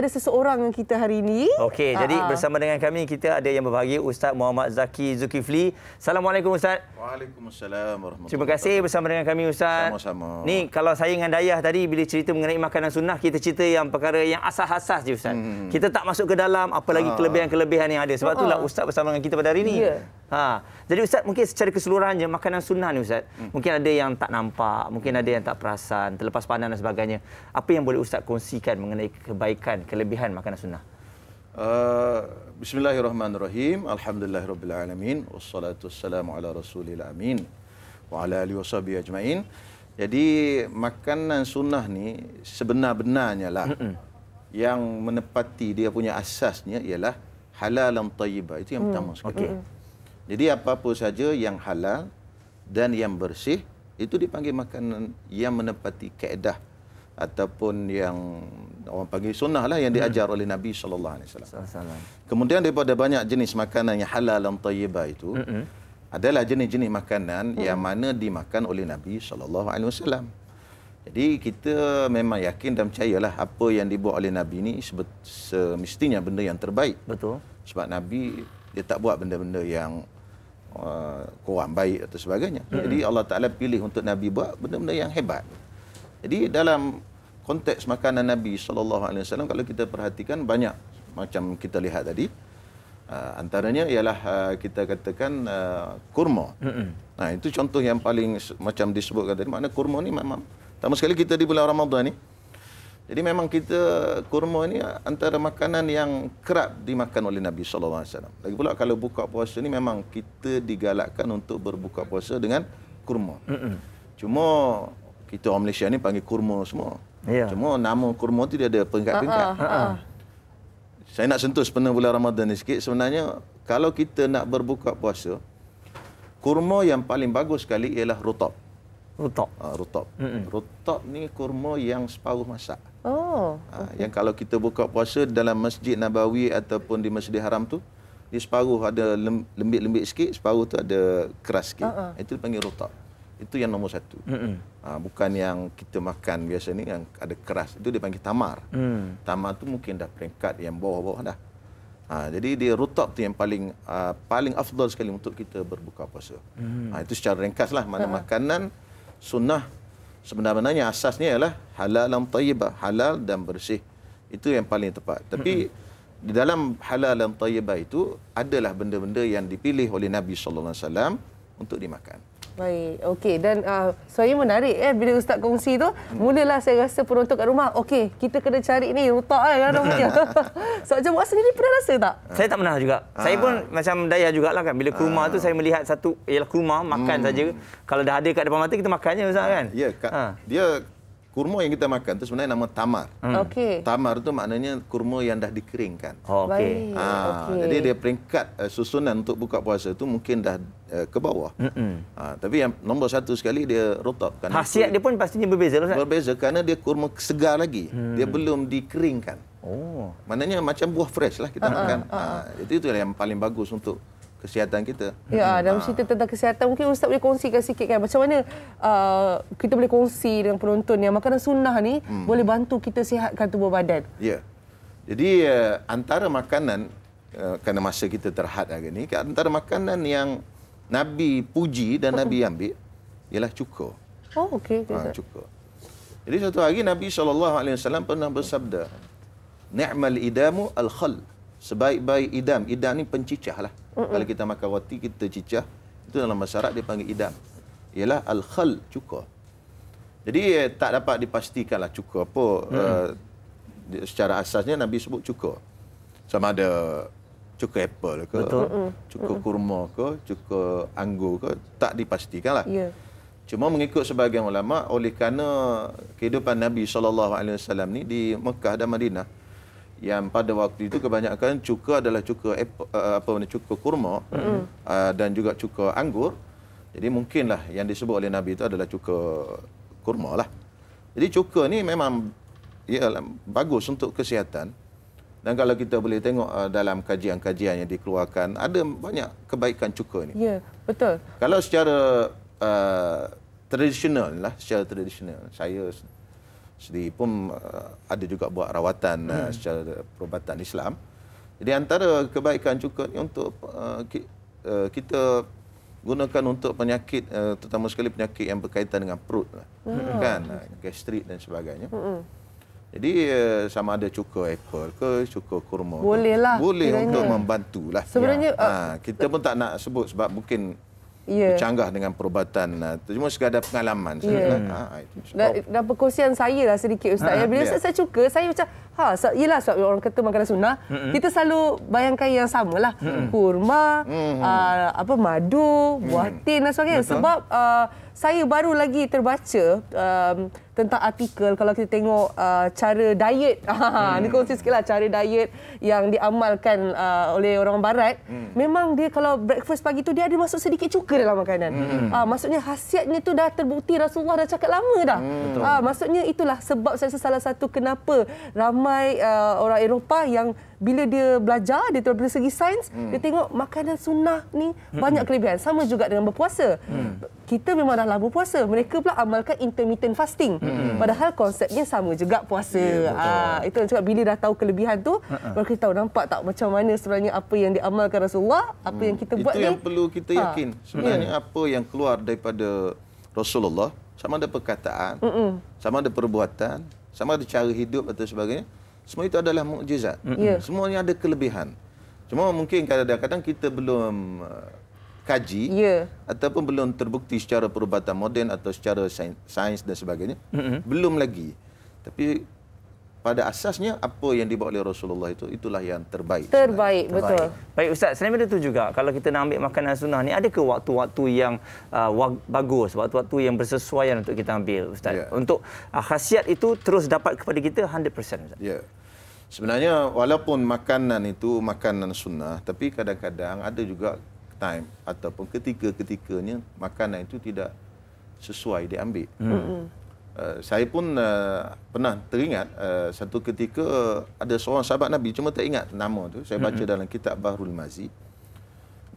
ada seseorang dengan kita hari ini. Okey, jadi bersama dengan kami kita ada yang berbahagia Ustaz Muhammad Zaki Zulkifli. Assalamualaikum Ustaz. Waalaikumsalam warahmatullahi wabarakatuh. Terima kasih bersama dengan kami Ustaz. Sama-sama. Ni kalau saya dengan Dayah tadi bila cerita mengenai makanan sunnah, kita cerita yang perkara yang asas-asas je Ustaz. Kita tak masuk ke dalam apalagi kelebihan-kelebihan yang ada. Sebab itulah Ustaz bersama dengan kita pada hari ini. Jadi Ustaz mungkin secara keseluruhannya makanan sunnah ni Ustaz, mungkin ada yang tak nampak, mungkin ada yang tak perasan, terlepas pandang dan sebagainya. Apa yang boleh Ustaz kongsikan mengenai kebaikan, kelebihan makanan sunnah? Bismillahirrahmanirrahim. Alhamdulillahirabbil alamin wassalatu wassalamu ala rasulil amin wa ala alihi washabihi ajmain. Jadi makanan sunnah ni sebenar-benarnya lah yang menepati dia punya asasnya ialah halalan thayyibah. Itu yang pertama sekali. Jadi apa-apa saja yang halal dan yang bersih itu dipanggil makanan yang menepati kaedah ataupun yang orang panggil sunnah lah yang diajar oleh Nabi SAW. Kemudian daripada banyak jenis makanan yang halal dan thayyibah itu adalah jenis-jenis makanan yang mana dimakan oleh Nabi SAW. Jadi kita memang yakin dan percayalah apa yang dibuat oleh Nabi ini semestinya benda yang terbaik. Betul. Sebab Nabi dia tak buat benda-benda yang kurang baik atau sebagainya. Jadi Allah Ta'ala pilih untuk Nabi buat benda-benda yang hebat. Jadi dalam konteks makanan Nabi SAW, kalau kita perhatikan banyak macam kita lihat tadi. Antaranya ialah kita katakan kurma. Nah, itu contoh yang paling macam disebutkan tadi. Makna kurma ni memang pertama sekali kita di bulan Ramadan ni. Jadi memang kita kurma ni antara makanan yang kerap dimakan oleh Nabi SAW. Lagi pula kalau buka puasa ni memang kita digalakkan untuk berbuka puasa dengan kurma. Cuma kita orang Malaysia ni panggil kurma semua. Cuma nama kurma tu dia ada peringkat-peringkat. Saya nak sentuh sepenuh bulan Ramadan ni sikit. Sebenarnya kalau kita nak berbuka puasa, kurma yang paling bagus sekali ialah rutab. Rutab. Rutab ni kurma yang separuh masak. Yang kalau kita buka puasa dalam Masjid Nabawi ataupun di Masjidil Haram tu, dia separuh ada lembik-lembik sikit, separuh tu ada keras sikit. Itu dipanggil rutab. Itu yang nombor satu. Bukan yang kita makan biasa ni yang ada keras. Itu dipanggil tamar. Tamar tu mungkin dah peringkat yang bawah-bawah dah. Jadi dia rutab tu yang paling afdal sekali untuk kita berbuka puasa. Itu secara ringkas lah mana makanan sunnah sebenarnya asasnya ialah halal dan thayyibah, halal dan bersih. Itu yang paling tepat. Tapi di dalam halal dan thayyibah itu adalah benda-benda yang dipilih oleh Nabi SAW untuk dimakan. Baik, okey. Dan saya menarik bila Ustaz kongsi tu, mulalah saya rasa penonton kat rumah, okey, kita kena cari ni rutak kan namanya. So, macam awak sendiri pernah rasa tak? Saya tak pernah juga. Saya pun macam Dayah jugalah kan. Bila kurma tu saya melihat satu ialah kurma makan saja. Kalau dah ada kat depan mata kita makannya Ustaz kan. Ya, dia kurma yang kita makan tu sebenarnya nama tamar. Tamar tu maknanya kurma yang dah dikeringkan. Okey. Jadi dia peringkat susunan untuk buka puasa tu mungkin dah ke bawah. Tapi yang nombor satu sekali dia rutab. Khasiat dia pun pastinya berbeza Ustaz. Berbeza kerana dia kurma segar lagi. Dia belum dikeringkan. Maknanya macam buah fresh lah kita makan. Itu yang paling bagus untuk kesihatan kita. Ya, dalam cerita tentang kesihatan mungkin Ustaz boleh kongsikan sikit kan macam mana kita boleh kongsi dengan penonton yang makanan sunnah ni boleh bantu kita sihatkan tubuh badan. Ya. Jadi antara makanan kerana masa kita terhad hari ni, antara makanan yang Nabi puji dan Nabi ambil ialah cuka. Okey. Cuka. Jadi satu hari Nabi SAW pernah bersabda, "Ni'mal idamu al-khal." Sebaik-baik idam. Idam ni pencicah lah. Kalau kita makan roti, kita cicah. Itu dalam bahasa Arab dia panggil idam. Ialah al-khal, cuka. Jadi tak dapat dipastikan lah cuka apa. Secara asasnya Nabi sebut cuka. Sama ada cuka apple ke, cuka kurma ke, cuka anggur ke. Tak dipastikan lah. Cuma mengikut sebahagian ulama, oleh kerana kehidupan Nabi SAW ni di Mekah dan Madinah, yang pada waktu itu kebanyakan cuka adalah cuka cuka kurma dan juga cuka anggur. Jadi mungkinlah yang disebut oleh Nabi itu adalah cuka kurma lah. Jadi cuka ni memang bagus untuk kesihatan. Dan kalau kita boleh tengok dalam kajian-kajian yang dikeluarkan, ada banyak kebaikan cuka ni. Ya, betul. Kalau secara tradisional lah, secara tradisional, sendiri pun ada juga buat rawatan secara perubatan Islam. Jadi antara kebaikan cuka ni untuk kita gunakan untuk penyakit, terutama sekali penyakit yang berkaitan dengan perut, kan, gastrik dan sebagainya. Jadi sama ada cuka apple ke cuka kurma, boleh untuk membantulah. Sebenarnya kita pun tak nak sebut sebab mungkin bercanggah dengan perubatan, cuma sekadar pengalaman sahaja. Dan perkongsian saya lah sedikit Ustaz. Bila saya cuka, saya macam yelah sebab orang kata makanan sunnah, kita selalu bayangkan yang samalah. Kurma, madu, buah tin dan sebagainya. Sebab saya baru lagi terbaca tentang artikel, kalau kita tengok cara diet, ni kongsi sikitlah cara diet yang diamalkan oleh orang barat. Memang dia kalau breakfast pagi tu dia ada masuk sedikit cuka dalam makanan. Maksudnya khasiatnya tu dah terbukti, Rasulullah dah cakap lama dah. Maksudnya itulah sebab saya salah satu kenapa ramai orang Eropah yang bila dia belajar, dia dari segi sains, dia tengok makanan sunnah ni banyak kelebihan. Sama juga dengan berpuasa. Kita memang dah lama puasa, mereka pula amalkan intermittent fasting. Padahal konsepnya sama juga puasa. Itu yang cakap, bila dah tahu kelebihan tu, baru kita tahu, nampak tak macam mana sebenarnya apa yang diamalkan Rasulullah, apa yang kita buat ni. Itu yang perlu kita yakin. Sebenarnya apa yang keluar daripada Rasulullah, sama ada perkataan, sama ada perbuatan, sama ada cara hidup atau sebagainya, semua itu adalah mukjizat. Semuanya ada kelebihan. Cuma mungkin kadang-kadang kita belum kaji ataupun belum terbukti secara perubatan moden atau secara sains dan sebagainya. Belum lagi. Tapi pada asasnya apa yang dibawa oleh Rasulullah itulah yang terbaik. Terbaik, betul. Baik Ustaz, selain itu juga kalau kita nak ambil makanan sunnah ni, ada ke waktu-waktu yang bagus, waktu-waktu yang bersesuaian untuk kita ambil Ustaz? Untuk khasiat itu terus dapat kepada kita 100% Ustaz. Sebenarnya walaupun makanan itu makanan sunnah, tapi kadang-kadang ada juga time ataupun ketika-ketikanya makanan itu tidak sesuai diambil. Saya pun pernah teringat satu ketika ada seorang sahabat Nabi, cuma tak ingat nama tu. Saya baca dalam kitab Bahrul Mazi.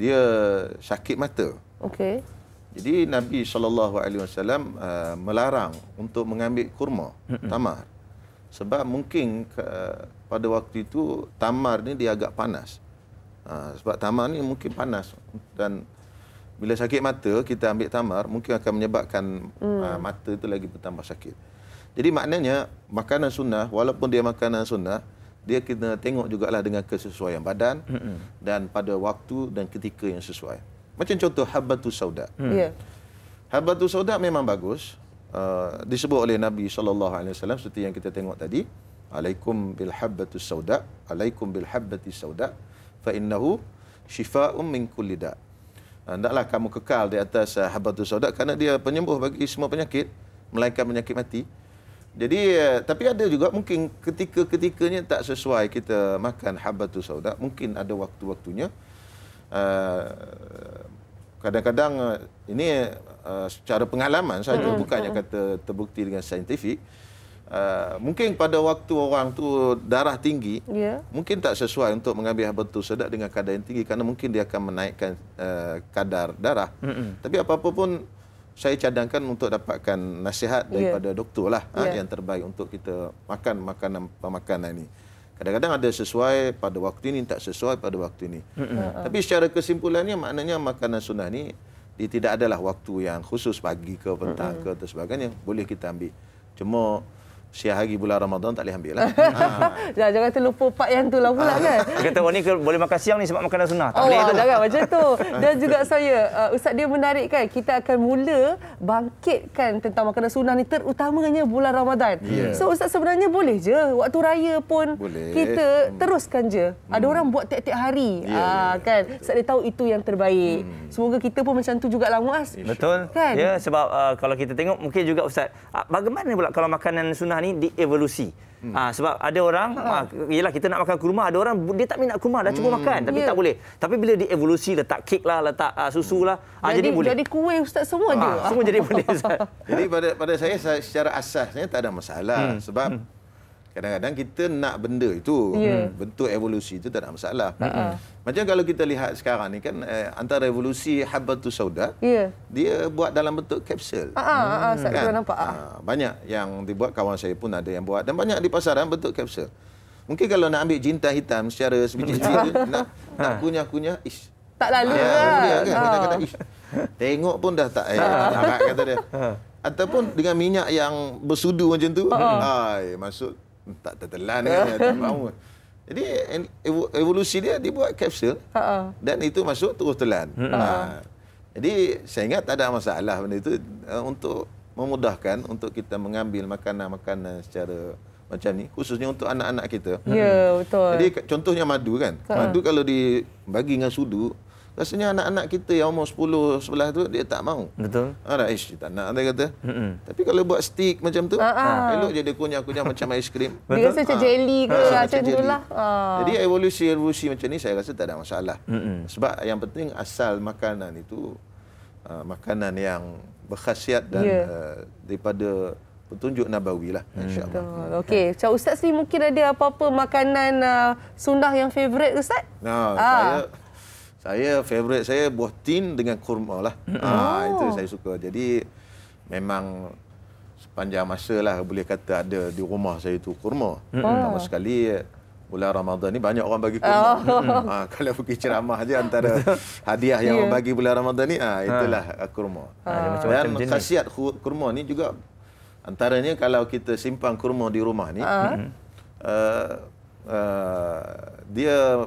Dia sakit mata. Jadi Nabi SAW melarang untuk mengambil kurma, tamar. Sebab mungkin pada waktu itu tamar ni dia agak panas. Sebab tamar ni mungkin panas, dan bila sakit mata kita ambil tamar mungkin akan menyebabkan mata itu lagi bertambah sakit. Jadi maknanya makanan sunnah, walaupun dia makanan sunnah, dia kena tengok jugalah dengan kesesuaian badan dan pada waktu dan ketika yang sesuai. Macam contoh habbatus sauda. Habbatus sauda memang bagus. Disebut oleh Nabi SAW seperti yang kita tengok tadi, alaikum bil habbatus sauda, alaikum bil habbatis sauda fa innahu shifaa'un min kulli da'. Hendaklah kamu kekal di atas habbatus sauda kerana dia penyembuh bagi semua penyakit, melainkan penyakit mati. Jadi tapi ada juga mungkin ketika-ketikanya tak sesuai kita makan habbatus sauda, mungkin ada waktu-waktunya. Kadang-kadang ini secara pengalaman saja, bukannya kata terbukti dengan saintifik. Mungkin pada waktu orang tu darah tinggi, mungkin tak sesuai untuk mengambil habbatus sauda dengan kadar yang tinggi, kerana mungkin dia akan menaikkan kadar darah. Tapi apa-apa pun saya cadangkan untuk dapatkan nasihat daripada doktor lah, yang terbaik untuk kita makan makanan ini. Kadang-kadang ada sesuai pada waktu ini, tak sesuai pada waktu ini. Tapi secara kesimpulannya maknanya makanan sunnah ni dia tidak adalah waktu yang khusus, pagi ke petang ke atau sebagainya, boleh kita ambil. Cuma siang hari bulan Ramadan tak boleh ambil lah. Jangan terlupa part yang tu lah pula kan. Dia kata orang ni boleh makan siang ni sebab makanan sunnah. Tak boleh. Tu. Jangan macam tu. Dan juga saya, Ustaz, dia menarik kan. Kita akan mula bangkitkan tentang makanan sunnah ni terutamanya bulan Ramadan. So Ustaz, sebenarnya boleh je waktu raya pun kita teruskan je. Ada orang buat tiap-tiap hari. Kan. Ustaz dia tahu itu yang terbaik. Semoga kita pun macam tu jugalah Muaz. Betul. Kan? Ya, sebab kalau kita tengok mungkin juga Ustaz, bagaimana pula kalau makanan sunnah ni dievolusi. Sebab ada orang, yelah kita nak makan kurma, ada orang dia tak minat kurma, dah cuba makan tapi tak boleh. Tapi bila dievolusi, letak kek lah, letak susu lah, jadi boleh. Jadi kuih Ustaz semua dia. Semua jadi boleh Ustaz. Jadi pada saya secara asasnya tak ada masalah. Sebab Kadang-kadang kita nak benda itu, bentuk evolusi itu tak ada masalah. Macam kalau kita lihat sekarang ni kan, antara evolusi Habbatus Sauda, dia buat dalam bentuk kapsul. Saya pernah nampak. Banyak yang dibuat, kawan saya pun ada yang buat. Dan banyak di pasaran bentuk kapsul. Mungkin kalau nak ambil jintan hitam secara sebiji-sebiji, nak kunyah-kunyah, tak lalu kan? Kata-kata, tengok pun dah tak larat, kata dia. Ataupun dengan minyak yang bersudu macam tu, masuk tak tertelan kan, tak mahu. Jadi evolusi dia buat kapsul dan itu masuk terus telan. Jadi saya ingat tak ada masalah benda itu untuk memudahkan untuk kita mengambil makanan-makanan secara macam ni, khususnya untuk anak-anak kita. Ya, betul. Jadi contohnya madu kan. Madu kalau dibagi dengan sudu, rasanya anak-anak kita yang umur 10, 11 tu dia tak mau. Betul. Dia tak nak, dia kata. Tapi kalau buat stick macam tu, elok je dia kunyah-kunyah macam aiskrim. Dia rasa macam jelly ke macam tu lah. Jadi evolusi macam ni saya rasa tak ada masalah. Sebab yang penting asal makanan itu makanan yang berkhasiat dan daripada petunjuk nabawi lah, insya-Allah. Okey, macam Ustaz ni mungkin ada apa-apa makanan sunnah yang favourite Ustaz? Saya favourite saya buah tin dengan kurma lah. Itu saya suka. Jadi memang sepanjang masa lah boleh kata ada di rumah saya itu kurma. Pertama sekali bulan Ramadan ni banyak orang bagi kurma. Kalau pergi ceramah je antara hadiah yang orang bagi bulan Ramadan ni, itulah kurma. Dan khasiat kurma ni juga antaranya kalau kita simpan kurma di rumah ni, dia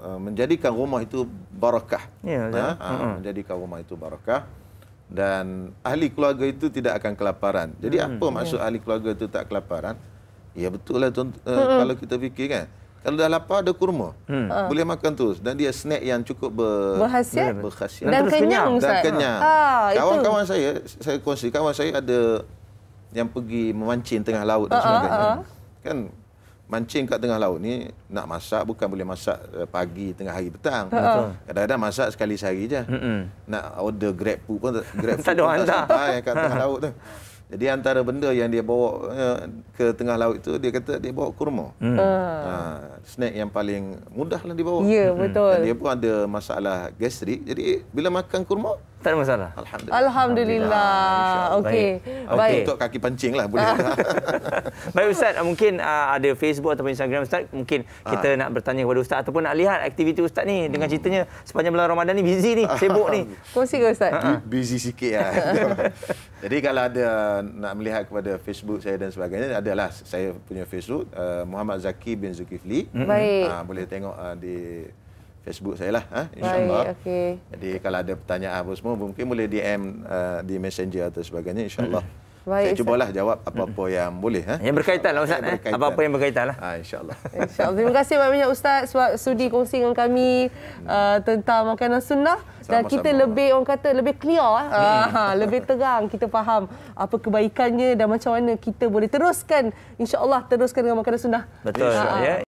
menjadikan rumah itu barakah. Menjadikan rumah itu barakah dan ahli keluarga itu tidak akan kelaparan. Jadi apa maksud ahli keluarga itu tak kelaparan? Ya betul lah kalau kita fikir kan. Kalau dah lapar ada kurma. Boleh makan terus dan dia snack yang cukup berkhasiat dan kenyang. Dan kenyang. Kawan-kawan saya kongsi, kawan saya ada yang pergi memancing tengah laut dan sebagainya. Kan mancing kat tengah laut ni nak masak bukan boleh masak pagi, tengah hari, petang. Kadang-kadang masak sekali sehari je. Nak order Grab food pun tak sampai kat tengah laut tu. Jadi antara benda yang dia bawa ke tengah laut itu, dia kata dia bawa kurma. Snack yang paling mudah lah dibawa. Ya, betul. Dan dia pun ada masalah gastrik. Jadi bila makan kurma, tak ada masalah. Alhamdulillah. Okey. Baik. Untuk kaki pancing lah boleh. Baik Ustaz, mungkin ada Facebook ataupun Instagram Ustaz, mungkin kita nak bertanya kepada Ustaz ataupun nak lihat aktiviti Ustaz ni dengan ceritanya sepanjang bulan Ramadan ni busy ni, sibuk ni. Kongsi ke Ustaz? Busy sikit lah. Jadi kalau ada nak melihat kepada Facebook saya dan sebagainya, adalah saya punya Facebook Muhammad Zaki bin Zulkifli. Baik. Boleh tengok di Facebook saya lah, insya-Allah. Okay. Jadi kalau ada pertanyaan apa semua mungkin boleh DM di Messenger atau sebagainya, insya-Allah. Baik, saya cubalah jawab apa-apa yang boleh. Yang berkaitan lah Ustaz. Apa-apa yang berkaitan lah. InsyaAllah. InsyaAllah. Terima kasih banyak Ustaz sebab sudi kongsi dengan kami tentang makanan sunnah. Dan kita lebih, orang kata, lebih clear, lebih terang kita faham apa kebaikannya dan macam mana kita boleh teruskan, insya-Allah teruskan dengan makanan sunnah. Betul. Ya.